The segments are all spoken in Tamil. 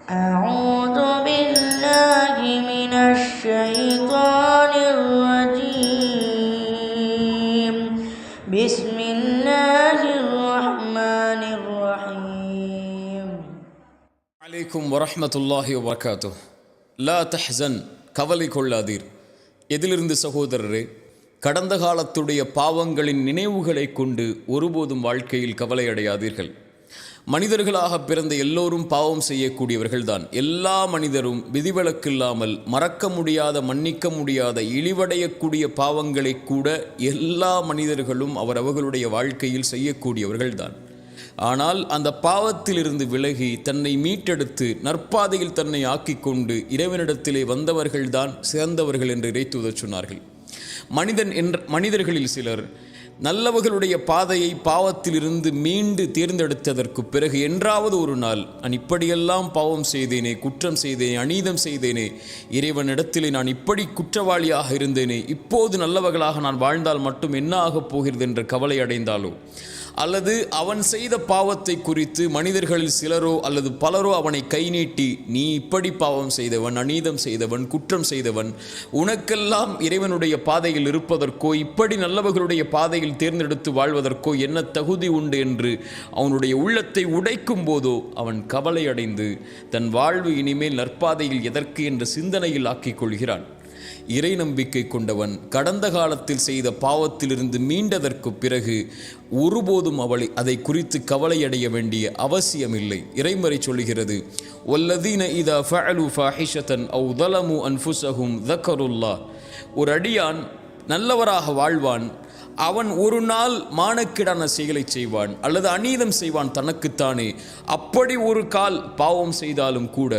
أعوذ بالله من الشيطان الرجيم بسم الله الرحمن الرحيم عليكم ورحمة الله وبركاته لا تحزن கவலை கொள்ளாதீர். எதிலிருந்து சகோதரரே, கடந்த காலத்துடைய பாவங்களின் நினைவுகளை கொண்டு ஒருபோதும் வாழ்க்கையில் கவலை அடையாதீர்கள். மனிதர்களாக பிறந்த எல்லோரும் பாவம் செய்யக்கூடியவர்கள்தான். எல்லா மனிதரும் விதிவிலக்கில்லாமல் மறக்க முடியாத, மன்னிக்க முடியாத, இழிவடையக்கூடிய பாவங்களை கூட எல்லா மனிதர்களும் அவர்களுடைய வாழ்க்கையில் செய்யக்கூடியவர்கள்தான். ஆனால் அந்த பாவத்திலிருந்து விலகி தன்னை மீட்டெடுத்து நற்பாதையில் தன்னை ஆக்கிக்கொண்டு இறைவனிடத்திலே வந்தவர்கள்தான் சிறந்தவர்கள் என்று இறைத்தூதர் சொன்னார்கள். மனிதர்களில் சிலர் நல்லவர்களுடைய பாதையை பாவத்திலிருந்து மீண்டு தேர்ந்தெடுத்ததற்கு பிறகு என்றாவது ஒரு நாள் நான் இப்படியெல்லாம் பாவம் செய்தேனே, குற்றம் செய்தேனே, அநீதம் செய்தேனே, இறைவனிடத்திலே நான் இப்படி குற்றவாளியாக இருந்தேனே, இப்போது நல்லவர்களாக நான் வாழ்ந்தால் மட்டும் என்ன ஆகப் போகிறது என்ற கவலை அடைந்தாலோ, அல்லது அவன் செய்த பாவத்தை குறித்து மனிதர்களில் சிலரோ அல்லது பலரோ அவனை கை நீட்டி நீ இப்படி பாவம் செய்தவன், அநீதம் செய்தவன், குற்றம் செய்தவன், உனக்கெல்லாம் இறைவனுடைய பாதையில் இருப்பதற்கோ இப்படி நல்லவர்களுடைய பாதையில் தேர்ந்தெடுத்து வாழ்வதற்கோ என்ன தகுதி உண்டு என்று அவனுடைய உள்ளத்தை உடைக்கும் போதோ அவன் கவலை அடைந்து தன் வாழ்வு இனிமேல் நற்பாதையில் எதற்கு என்ற சிந்தனையில் ஆக்கிக் கொள்கிறான். இறை நம்பிக்கை கொண்டவன் கடந்த காலத்தில் செய்த பாவத்திலிருந்து மீண்டதற்கு பிறகு ஒருபோதும் அதை குறித்து கவலையடைய வேண்டிய அவசியமில்லை. இறைமறை சொல்லுகிறது, வல்லதீன இதா ஃபஅலு ஃபாஹிஷதன் அவ் ஸலமு அன்ஃபுஸஹும் ஸக்கருல்லாஹ். ஒரு அடியான் நல்லவராக வாழ்வான், அவன் ஒரு நாள் மானக்கேடான செயலை செய்வான் அல்லது அநீதம் செய்வான் தனக்குத்தானே. அப்படி ஒரு கால் பாவம் செய்தாலும் கூட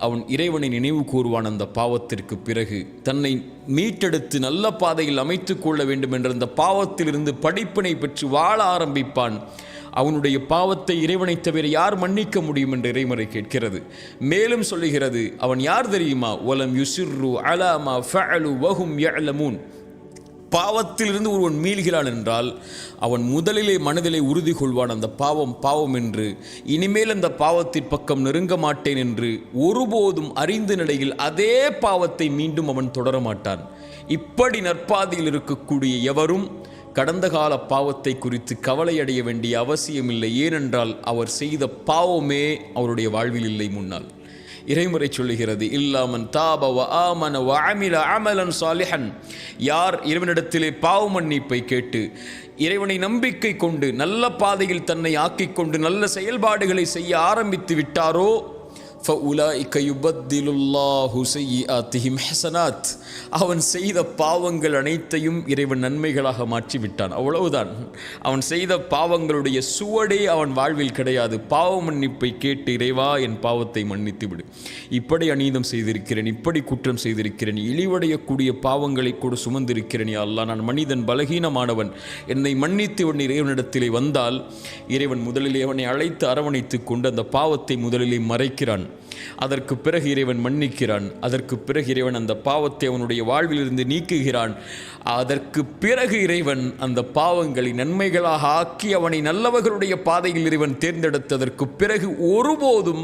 அவன் இறைவனை நினைவு கூறுவான். அந்த பாவத்திற்கு பிறகு தன்னை மீட்டெடுத்து நல்ல பாதையில் அமைத்து கொள்ள வேண்டும் என்ற அந்த பாவத்திலிருந்து படிப்பினை பெற்று வாழ ஆரம்பிப்பான். அவனுடைய பாவத்தை இறைவனை தவிர யார் மன்னிக்க முடியும் என்று இறைமறை கேட்கிறது. மேலும் சொல்லுகிறது, அவன் யார் தெரியுமா? வலம் யுசிர்ரு அலா மா ஃபஅலு வஹும் யஅலமூன். பாவத்திலிருந்து ஒருவன் மீள்கிறான் என்றால் அவன் முதலிலே மனதிலே உறுதி கொள்வான், அந்த பாவம் பாவம் என்று, இனிமேல் அந்த பாவத்தின் பக்கம் நெருங்க மாட்டேன் என்று ஒருபோதும் அறிந்த நிலையில் அதே பாவத்தை மீண்டும் அவன் தொடரமாட்டான். இப்படி நற்பாதையில் இருக்கக்கூடிய எவரும் கடந்த கால பாவத்தை குறித்து கவலையடைய வேண்டிய அவசியமில்லை. ஏனென்றால் அவர் செய்த பாவமே அவருடைய வாழ்வில் இல்லை முன்னால். இறைமுறை சொல்லுகிறது, இல்லாமன் தாப வ ஆமன வ அமில அமலன் சாலிஹன். யார் இறைவனிடத்திலே பாவ மன்னிப்பை கேட்டு இறைவனை நம்பிக்கை கொண்டு நல்ல பாதையில் தன்னை ஆக்கிக்கொண்டு நல்ல செயல்பாடுகளை செய்ய ஆரம்பித்து விட்டாரோ, ஃபஉலாயிக யுபத்திலுல்லாஹு ஸய்யிஆத்திஹிம் ஹஸனாத். அவன் செய்த பாவங்கள் அனைத்தையும் இறைவன் நன்மைகளாக மாற்றிவிட்டான். அவ்வளவுதான். அவன் செய்த பாவங்களுடைய சுவடே அவன் வாழ்வில் கிடையாது. பாவ மன்னிப்பை கேட்டு, இறைவா என் பாவத்தை மன்னித்து விடு, இப்படி அநீதம் செய்திருக்கிறேன், இப்படி குற்றம் செய்திருக்கிறேன், இழிவடையக்கூடிய பாவங்களை கூட சுமந்திருக்கிறேன், யா அல்லாஹ் நான் மனிதன், பலகீனமானவன், என்னை மன்னித்து உன் இறைவனிடத்திலே வந்தால் இறைவன் முதலிலே அவனை அழைத்து அரவணைத்து கொண்டு அந்த பாவத்தை முதலிலே மறைக்கிறான். அதற்கு பிறகு இறைவன் மன்னிக்கிறான். அதற்கு பிறகு இறைவன் அந்த பாவத்தை அவனுடைய வாழ்விலிருந்து நீக்குகிறான். அதற்கு பிறகு இறைவன் அந்த பாவங்களை நன்மைகளாக ஆக்கி அவனை நல்லவர்களுடைய பாதையில் இறைவன் தேர்ந்தெடுத்ததற்கு பிறகு ஒருபோதும்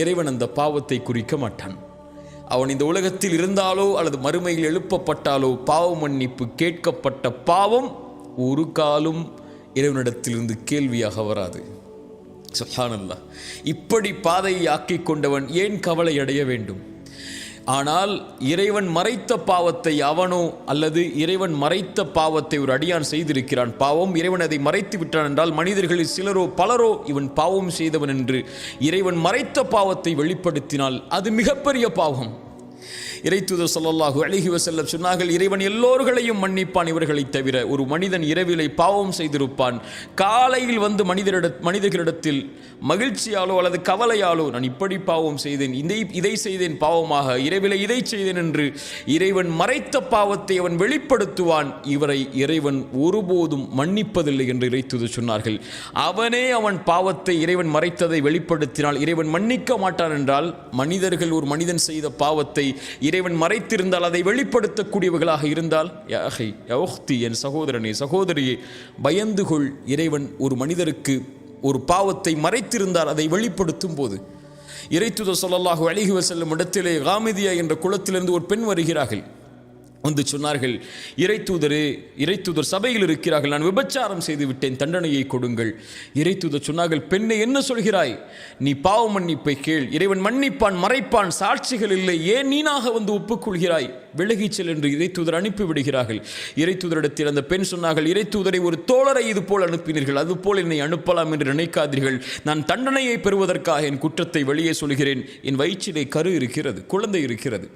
இறைவன் அந்த பாவத்தை குறிக்க மாட்டான். அவன் இந்த உலகத்தில் இருந்தாலோ அல்லது மறுமையில் எழுப்பப்பட்டாலோ பாவ மன்னிப்பு கேட்கப்பட்ட பாவம் ஒரு காலும் இறைவனிடத்திலிருந்து கேள்வியாக வராது. சுப்ஹானல்லாஹ். இப்படி பாதையை ஆக்கிக் கொண்டவன் ஏன் கவலை அடைய வேண்டும்? ஆனால் இறைவன் மறைத்த பாவத்தை அவனோ அல்லது இறைவன் மறைத்த பாவத்தை ஒரு அடியான் செய்திருக்கிறான், பாவம், இறைவன் அதை மறைத்து விட்டான் என்றால் மனிதர்களில் சிலரோ பலரோ இவன் பாவம் செய்தவன் என்று இறைவன் மறைத்த பாவத்தை வெளிப்படுத்தினால் அது மிகப்பெரிய பாவம். இறைத்தூதர் ஸல்லல்லாஹு அலைஹி வஸல்லம் சொன்னார்கள், இறைவன் எல்லோர்களையும் மன்னிப்பான் இவர்களை தவிர. ஒரு மனிதன் இரவிலே பாவம் செய்திருப்பான், காலையில் வந்து மனிதர்களிடத்தில் மகிழ்ச்சியாலோ அல்லது கவலையாலோ நான் இப்படி பாவம் செய்தேன், இதை செய்தேன் பாவமாக, இரவிலே இதை செய்தேன் என்று இறைவன் மறைத்த பாவத்தை அவன் வெளிப்படுத்துவான். இவரை இறைவன் ஒருபோதும் மன்னிப்பதில்லை என்று இறைத்தூதர் சொன்னார்கள். அவனே அவன் பாவத்தை இறைவன் மறைத்ததை வெளிப்படுத்தினால் இறைவன் மன்னிக்க மாட்டான் என்றால் மனிதர்கள் ஒரு மனிதன் செய்த பாவத்தை இறைவன் மறைத்திருந்தால், அதை வெளிப்படுத்தக்கூடியவர்களாக இருந்தால், யா அஹி யா உக்தி, என் சகோதரனே சகோதரியே, பயந்து கொள். இறைவன் ஒரு மனிதருக்கு ஒரு பாவத்தை மறைத்திருந்தால் அதை வெளிப்படுத்தும் போது இறைத்தூதர் ஸல்லல்லாஹு அலைஹி வஸல்லம் இடத்திலே காமிதியா என்ற குளத்திலிருந்து ஒரு பெண் வருகிறார்கள். வந்து சொன்னார்கள், இறைத்தூதர் சபையில் இருக்கிறார்கள், நான் விபச்சாரம் செய்து விட்டேன், தண்டனையை கொடுங்கள். இறைத்தூதர் சொன்னார்கள், பெண்ணை என்ன சொல்கிறாய்? நீ பாவ மன்னிப்பை கேள், இறைவன் மன்னிப்பான், மறைப்பான், சாட்சிகள் இல்லை, ஏன் நீனாக வந்து ஒப்புக்கொள்கிறாய்? விலகிச் செல் என்று இறைத்தூதர் அனுப்பிவிடுகிறார்கள். இறைத்தூதரிடத்தில் அந்த பெண் சொன்னார்கள், இறைத்தூதரை ஒரு தோழரை இது போல் அனுப்பினீர்கள், அதுபோல் என்னை அனுப்பலாம் என்று நினைக்காதீர்கள். நான் தண்டனையை பெறுவதற்காக என் குற்றத்தை வெளியே சொல்கிறேன். என் வயிற்றிலே கரு இருக்கிறது, குழந்தை இருக்கிறது.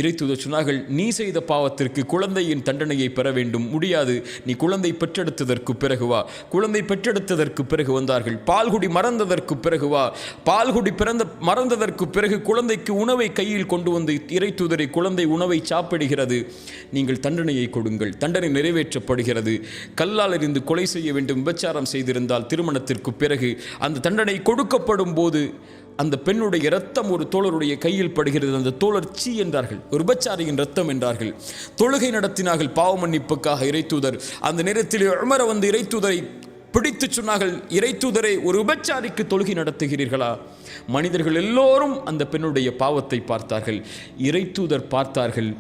இறைத்தூதர் சொன்னார்கள், நீ செய்த பாவத்திற்கு குழந்தையின் தண்டனையை பெற வேண்டும், முடியாது. நீ குழந்தை பெற்றெடுத்ததற்கு பிறகு வா. குழந்தை பெற்றெடுத்ததற்கு பிறகு வந்தார்கள். பால்குடி மறந்ததற்கு பிறகு வா. பால்குடி மறந்ததற்கு பிறகு குழந்தைக்கு உணவை கையில் கொண்டு வந்து இறைத்தூதரை, குழந்தை உணவை சாப்பிடுகிறது, நீங்கள் தண்டனையை கொடுங்கள். தண்டனை நிறைவேற்றப்படுகிறது. கல்லால் எறிந்து கொலை செய்ய வேண்டும், விபச்சாரம் செய்திருந்தால் திருமணத்திற்கு பிறகு அந்த தண்டனை கொடுக்கப்படும் போது அந்த பெண்ணுடைய இரத்தம் ஒரு தோழருடைய கையில் படுகிறது. அந்த தோழர் சீ என்றார்கள், ஒரு விபச்சாரியின் இரத்தம் என்றார்கள். தொழுகை நடத்தினார்கள் பாவ மன்னிப்புக்காக. இறைத்தூதர் அந்த நேரத்தில் உமர் வந்து இறைத்தூதரை பிடித்து சொன்னார்கள், இறைத்தூதரை, ஒரு விபச்சாரிக்கு தொழுகை நடத்துகிறீர்களா? மனிதர்கள் எல்லோரும் அந்த பெண்ணுடைய பாவத்தை பார்த்தார்கள். இறைத்தூதர் பார்த்தார்கள்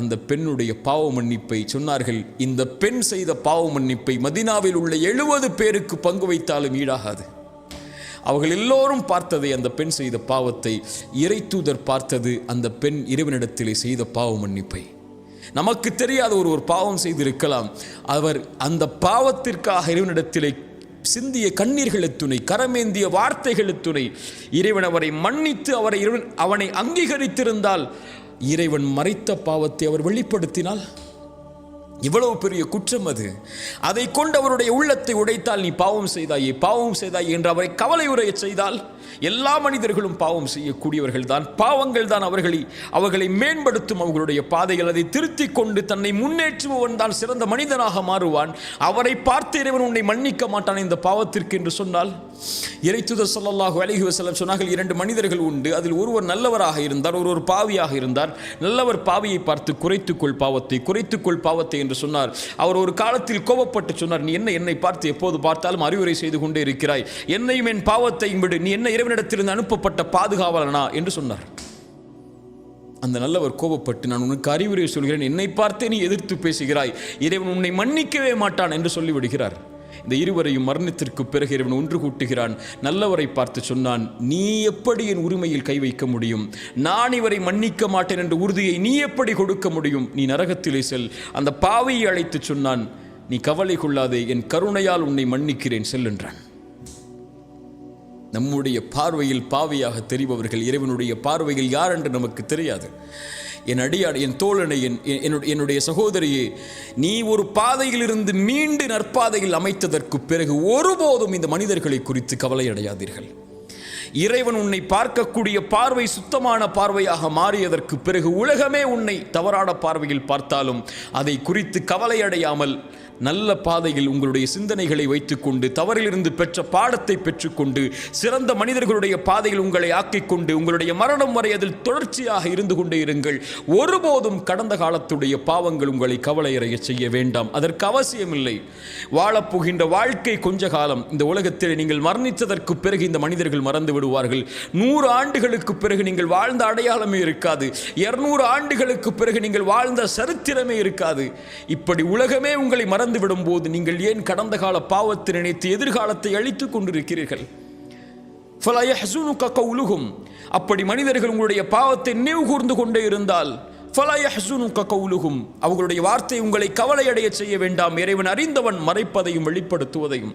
அந்த பெண்ணுடைய பாவ மன்னிப்பை. சொன்னார்கள், இந்த பெண் செய்த பாவ மன்னிப்பை மதீனாவில் உள்ள 70 பேருக்கு பங்கு வைத்தாலும் ஈடாகாது. அவர்கள் எல்லோரும் பார்த்ததை, அந்த பெண் செய்த பாவத்தை. இறைத்தூதர் பார்த்தது அந்த பெண் இறைவனிடத்திலே செய்த பாவ மன்னிப்பை. நமக்கு தெரியாத ஒரு பாவம் செய்திருக்கலாம். அவர் அந்த பாவத்திற்காக இறைவனிடத்திலே சிந்திய கண்ணீர்கள் துணை, கரமேந்திய வார்த்தைகள் துணை, இறைவன் அவரை மன்னித்து அவனை அங்கீகரித்திருந்தால், இறைவன் மறைத்த பாவத்தை அவர் வெளிப்படுத்தினால் இவ்வளவு பெரிய குற்றம் அது. அதை கொண்டு அவருடைய உள்ளத்தை உடைத்தால், நீ பாவம் செய்தாயே என்று அவரை கவலையுடைய செய்தால், எல்லா மனிதர்களும் பாவம் செய்யக்கூடியவர்கள் தான். பாவங்கள் தான் அவர்களை மேம்படுத்தும் அவர்களுடைய பாதைகள். அதை திருத்திக் கொண்டு தன்னை முன்னேற்றுபவன் தான் சிறந்த மனிதனாக மாறுவான். அவரை பார்த்து இறைவன் உன்னை மன்னிக்க மாட்டான் இந்த பாவத்திற்கு என்று சொன்னால். இறைத்தூதர் ஸல்லல்லாஹு அலைஹி வஸல்லம் சொன்னார்கள், 2 மனிதர்கள் உண்டு, அதில் ஒருவர் நல்லவராக இருந்தார், ஒருவர் பாவியாக இருந்தார். நல்லவர் பாவியை பார்த்து குறைத்துக்கொள் பாவத்தை என்று சொன்னார். அவர் ஒரு காலத்தில் கோபப்பட்டு சொன்னார், நீ என்னை பார்த்து எப்போது பார்த்தாலும் அறிவுரை செய்து கொண்டே இருக்கிறாய், என்னையும் என் பாவத்தையும் விடு, நீ என்ன இறைவனிடத்திலிருந்து அனுப்பப்பட்ட பாதுகாவலனா என்று சொன்னார். அந்த நல்லவர் கோபப்பட்டு, நான் உனக்கு அறிவுரை சொல்கிறேன், என்னை பார்த்தே நீ எதிர்த்து பேசுகிறாய், இறைவன் உன்னை மன்னிக்கவே மாட்டான் என்று சொல்லிவிடுகிறார். இந்த இருவரையும் மரணத்திற்கு பிறகு இறைவன் ஒன்று கூட்டுகிறான். நல்லவரை பார்த்து சொன்னான், நீ எப்படி என் உரிமையில் கை வைக்க முடியும்? நான் இவரை மன்னிக்க மாட்டேன் என்ற உறுதியை நீ எப்படி கொடுக்க முடியும்? நீ நரகத்திலே செல். அந்த பாவியை அழைத்து சொன்னான், நீ கவலை கொள்ளாதே, என் கருணையால் உன்னை மன்னிக்கிறேன், செல் என்றான். நம்முடைய பார்வையில் பாவியாக தெரிபவர்கள் இறைவனுடைய பார்வையில் யார் என்று நமக்கு தெரியாது. என் அடியார், என் தோழனை, என்னுடைய சகோதரியே, நீ ஒரு பாதையில் இருந்து மீண்டு நற்பாதையில் அமைத்ததற்கு பிறகு ஒருபோதும் இந்த மனிதர்களை குறித்து கவலை அடையாதீர்கள். இறைவன் உன்னை பார்க்கக்கூடிய பார்வை சுத்தமான பார்வையாக மாறியதற்கு பிறகு உலகமே உன்னை தவறான பார்வையில் பார்த்தாலும் அதை குறித்து கவலை அடையாமல் நல்ல பாதையில் உங்களுடைய சிந்தனைகளை வைத்துக்கொண்டு, தவறிலிருந்து பெற்ற பாடத்தை பெற்றுக்கொண்டு, சிறந்த மனிதர்களுடைய பாதையில் உங்களை ஆக்கிக்கொண்டு, உங்களுடைய மரணம் வரை அதில் தொடர்ச்சியாக இருந்து கொண்டே இருங்கள். ஒருபோதும் கடந்த காலத்துடைய பாவங்கள் உங்களை கவலையடைய செய்ய வேண்டாம். அதற்கு அவசியமில்லை. வாழப்போகின்ற வாழ்க்கை கொஞ்ச காலம். இந்த உலகத்தில் நீங்கள் மரணித்ததற்கு பிறகு இந்த மனிதர்கள் மறந்து விடுவார்கள். 100 ஆண்டுகளுக்கு பிறகு நீங்கள் வாழ்ந்த அடையாளமே இருக்காது. 200 ஆண்டுகளுக்கு பிறகு நீங்கள் வாழ்ந்த சரித்திரமே இருக்காது. இப்படி உலகமே உங்களை மறந்துவிடும் போது நீங்கள் ஏன் கடந்த கால பாவத்தை நினைத்து எதிர்காலத்தை அழித்துக் கொண்டிருக்கிறீர்கள்? அப்படி மனிதர்கள் உங்களுடைய பாவத்தை நினைவு கூர்ந்து கொண்டே இருந்தால், அவர்களுடைய வார்த்தை உங்களை கவலையடைய செய்ய வேண்டாம். இறைவன் அறிந்தவன் மறைப்பதையும் வெளிப்படுத்துவதையும்.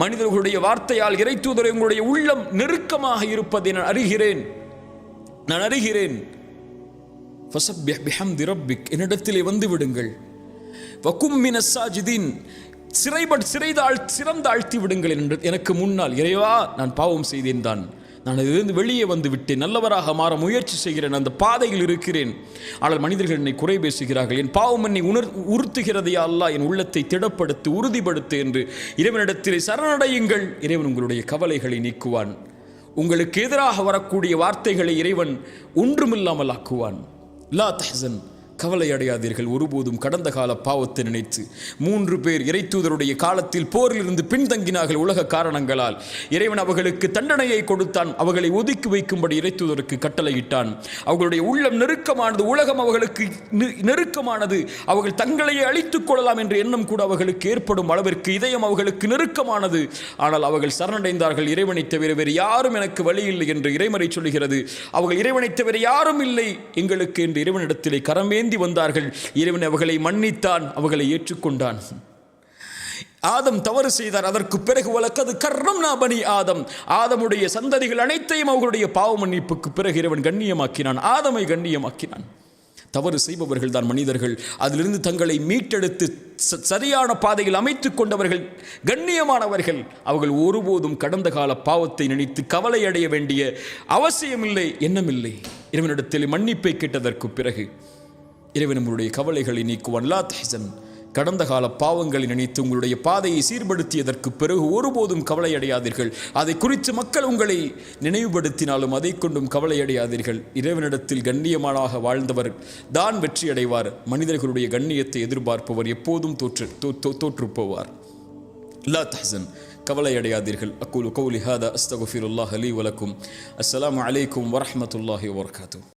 மனிதர்களுடைய வார்த்தையால் இறைத்தூதரை உங்களுடைய உள்ளம் நெருக்கமாக இருப்பதை நான் அறிகிறேன். என்னிடத்திலே வந்து விடுங்கள். சிறந்தாழ்த்தி விடுங்கள். எனக்கு முன்னால், இறைவா, நான் பாவம் செய்தேன் தான், நான் அதிலிருந்து வெளியே வந்து விட்டேன், நல்லவராக மாற முயற்சி செய்கிறேன், அந்த பாதையில் இருக்கிறேன். ஆனால் மனிதர்கள் என்னை குறை பேசுகிறார்கள், என் பாவம் என்னை உறுத்துகிறதையா அல்லாஹ், என் உள்ளத்தை திடப்படுத்து, உறுதிப்படுத்து என்று இறைவனிடத்திலே சரணடையுங்கள். இறைவன் உங்களுடைய கவலைகளை நீக்குவான். உங்களுக்கு எதிராக வரக்கூடிய வார்த்தைகளை இறைவன் ஒன்றுமில்லாமல் ஆக்குவான். லா தஹ்சன், கவலை அடையாதீர்கள் ஒருபோதும் கடந்த கால பாவத்தை நினைத்து. 3 பேர் இறைத்தூதருடைய காலத்தில் போரிலிருந்து பின்தங்கினார்கள் உலக காரணங்களால். இறைவன் அவர்களுக்கு தண்டனையை கொடுத்தான். அவர்களை ஒதுக்கி வைக்கும்படி இறைத்தூதருக்கு கட்டளையிட்டான். அவர்களுடைய உள்ளம் நெருக்கமானது, உலகம் அவர்களுக்கு நெருக்கமானது. அவர்கள் தங்களையே அழித்துக் கொள்ளலாம் என்ற எண்ணம் கூட அவர்களுக்கு ஏற்படும் அளவிற்கு இதயம் அவர்களுக்கு நெருக்கமானது. ஆனால் அவர்கள் சரணடைந்தார்கள். இறைவனை தவிர வேறு யாரும் எனக்கு வழி இல்லை என்று இறைமறை சொல்லுகிறது. அவர்கள் இறைவனை தவிர யாரும் இல்லை எங்களுக்கு என்று இறைவனிடத்திலே கரமேந்தி வந்தார்கள். இறைவன் அவர்களை மன்னித்தான், அவர்களை ஏற்றுக்கொண்டான். ஆதம் தவறு செய்தார். அதற்கு பிறகு வலக்கது கர்ரம்னா பனி ஆதம், ஆதமுடைய சந்ததிகள் அனைத்தையும் அவர்களுடைய பாவ மன்னிப்புக்கு பிறகு இறைவன் கண்ணியமாக்கினான், ஆதமை கண்ணியமாக்கினான். தவறு செய்பவர்கள் தான் மனிதர்கள். அதிலிருந்து தங்களை மீட்டெடுத்து சரியான பாதையில் அமைத்துக் கொண்டவர்கள் கண்ணியமானவர்கள். அவர்கள் ஒருபோதும் கடந்த கால பாவத்தை நினைத்து கவலை அடைய வேண்டிய அவசியமில்லை, எண்ணமில்லை. இறைவனிடத்தில் மன்னிப்பை கேட்டதற்கு பிறகு இறைவன் நம்முடைய கவலைகளை நீக்குவான். லா தஹ்சன், கடந்த கால பாவங்களை நினைத்து உங்களுடைய பாதையை சீர்படுத்தியதற்கு பிறகு ஒருபோதும் கவலை அடையாதீர்கள். அதை குறித்து மக்கள் உங்களை நினைவுபடுத்தினாலும் அதை கொண்டும் கவலை அடையாதீர்கள். இறைவனிடத்தில் கண்ணியமானாக வாழ்ந்தவர் தான் வெற்றி அடைவார். மனிதர்களுடைய கண்ணியத்தை எதிர்பார்ப்பவர் எப்போதும் தோற்று போவார். லா தஹ்சன், கவலை அடையாதீர்கள். அக்கூலு கௌலி ஹாதா அஸ்தக்ஃபிருல்லாஹ் லீ வலக்கும். அஸ்ஸலாமு அலைக்கும் வரஹ்மத்துல்லாஹி வபரகாத்துஹு.